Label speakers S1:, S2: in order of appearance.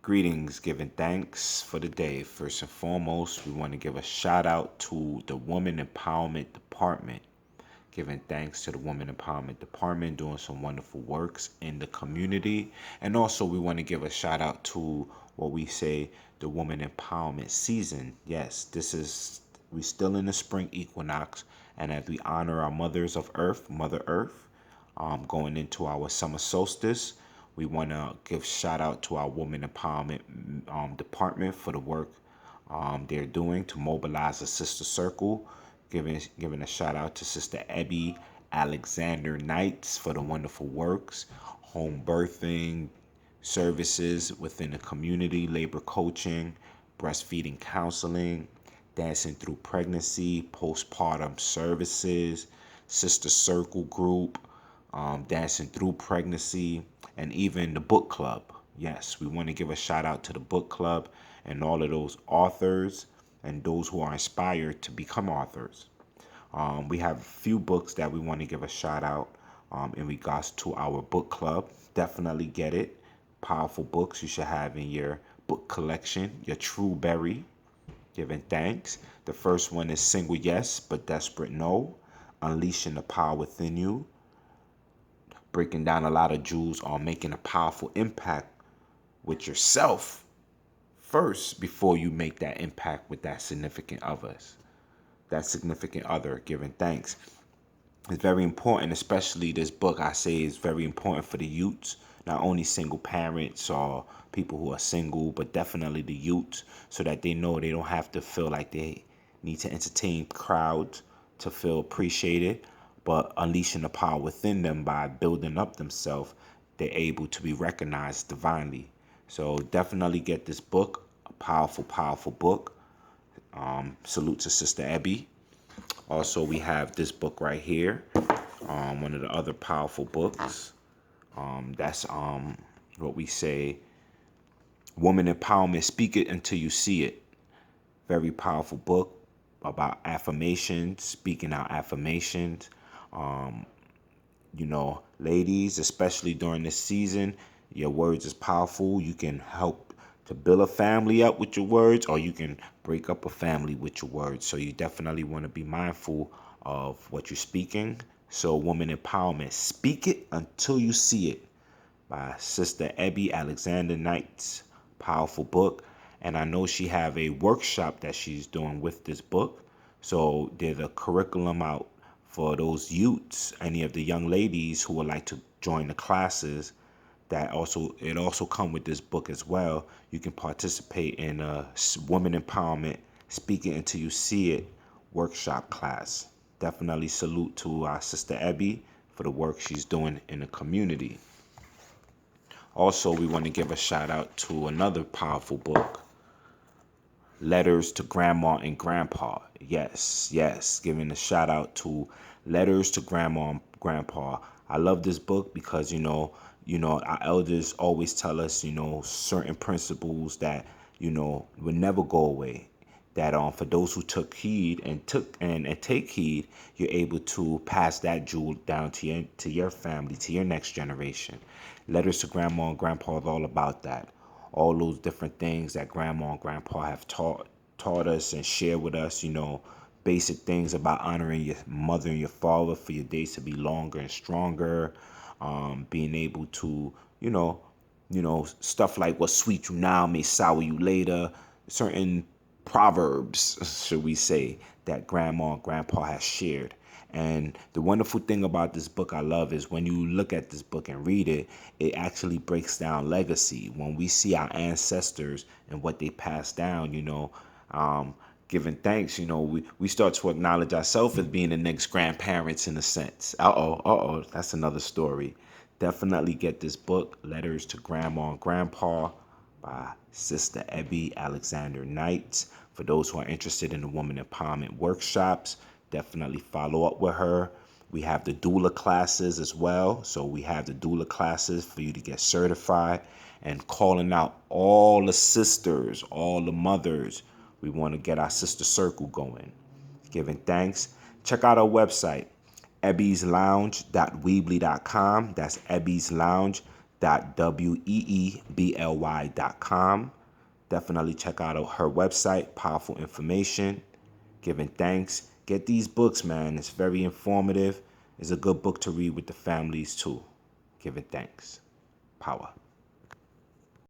S1: Greetings, giving thanks for the day. First and foremost, we want to give a shout out to the Women Empowerment Department. Giving thanks to the Women Empowerment Department doing some wonderful works in the community. And also, we want to give a shout out to what we say the Woman Empowerment Season. Yes, we still in the spring equinox. And as we honor our mothers of Earth, Mother Earth, going into our summer solstice, we want to give shout out to our Women Empowerment Department for the work they're doing to mobilize a sister circle. Giving a shout out to Sister Ebby Alexander Knights for the wonderful works, home birthing services within the community, labor coaching, breastfeeding counseling, dancing through pregnancy, postpartum services, sister circle group, dancing through pregnancy, and even the book club. Yes, we want to give a shout out to the book club and all of those authors and those who are inspired to become authors. We have a few books that we want to give a shout out in regards to our book club. Definitely get it. Powerful books you should have in your book collection, your true berry. Giving thanks. The first one is Single Yes, but Desperate No. Unleashing the Power Within You. Breaking down a lot of jewels on making a powerful impact with yourself first before you make that impact with that significant other, giving thanks. It's very important, especially this book I say is very important for the youths, not only single parents or people who are single, but definitely the youths, so that they know they don't have to feel like they need to entertain crowds to feel appreciated, but unleashing the power within them by building up themselves, they're able to be recognized divinely. So definitely get this book, a powerful, powerful book. Salute to Sister Ebby. Also, we have this book right here, one of the other powerful books. That's what we say, Woman Empowerment, Speak It Until You See It. Very powerful book about affirmations, speaking out affirmations. Um, ladies, especially during this season, your words is powerful. You can help to build a family up with your words, or you can break up a family with your words. So you definitely want to be mindful of what you're speaking. So Woman Empowerment, Speak It Until You See It by Sister Ebby Alexander Knight's powerful book. And I know she have a workshop that she's doing with this book. So there's a curriculum out for those youths, any of the young ladies who would like to join the classes. It also come with this book as well. You can participate in a Woman Empowerment Speak It Until You See It workshop class. Definitely salute to our Sister Ebby for the work she's doing in the community. Also, we want to give a shout out to another powerful book, Letters to Grandma and Grandpa. Yes, giving a shout out to Letters to Grandma and Grandpa. I love this book because our elders always tell us certain principles that will never go away. That for those who took heed and take heed, you're able to pass that jewel down to your family, to your next generation. Letters to Grandma and Grandpa is all about that. All those different things that Grandma and Grandpa have taught us and shared with us. Basic things about honoring your mother and your father for your days to be longer and stronger. Being able to stuff like what sweet you now may sour you later. Certain proverbs, should we say, that Grandma and Grandpa has shared. And the wonderful thing about this book I love is when you look at this book and read it, it actually breaks down legacy. When we see our ancestors and what they passed down, giving thanks, we start to acknowledge ourselves as being the next grandparents in a sense. That's another story. Definitely get this book, Letters to Grandma and Grandpa by Sister Ebby Alexander Knight. For those who are interested in the Woman Empowerment workshops, definitely follow up with her. We have the Doula classes as well. So we have the Doula classes for you to get certified, and calling out all the sisters, all the mothers. We want to get our sister circle going. Giving thanks. Check out our website, ebbyslounge.weebly.com. That's ebbyslounge.weebly.com. powerfulpioneerstv.weebly.com. Definitely check out her website, Powerful Information, giving thanks. Get these books, man. It's very informative. It's a good book to read with the families too. Giving thanks. Power.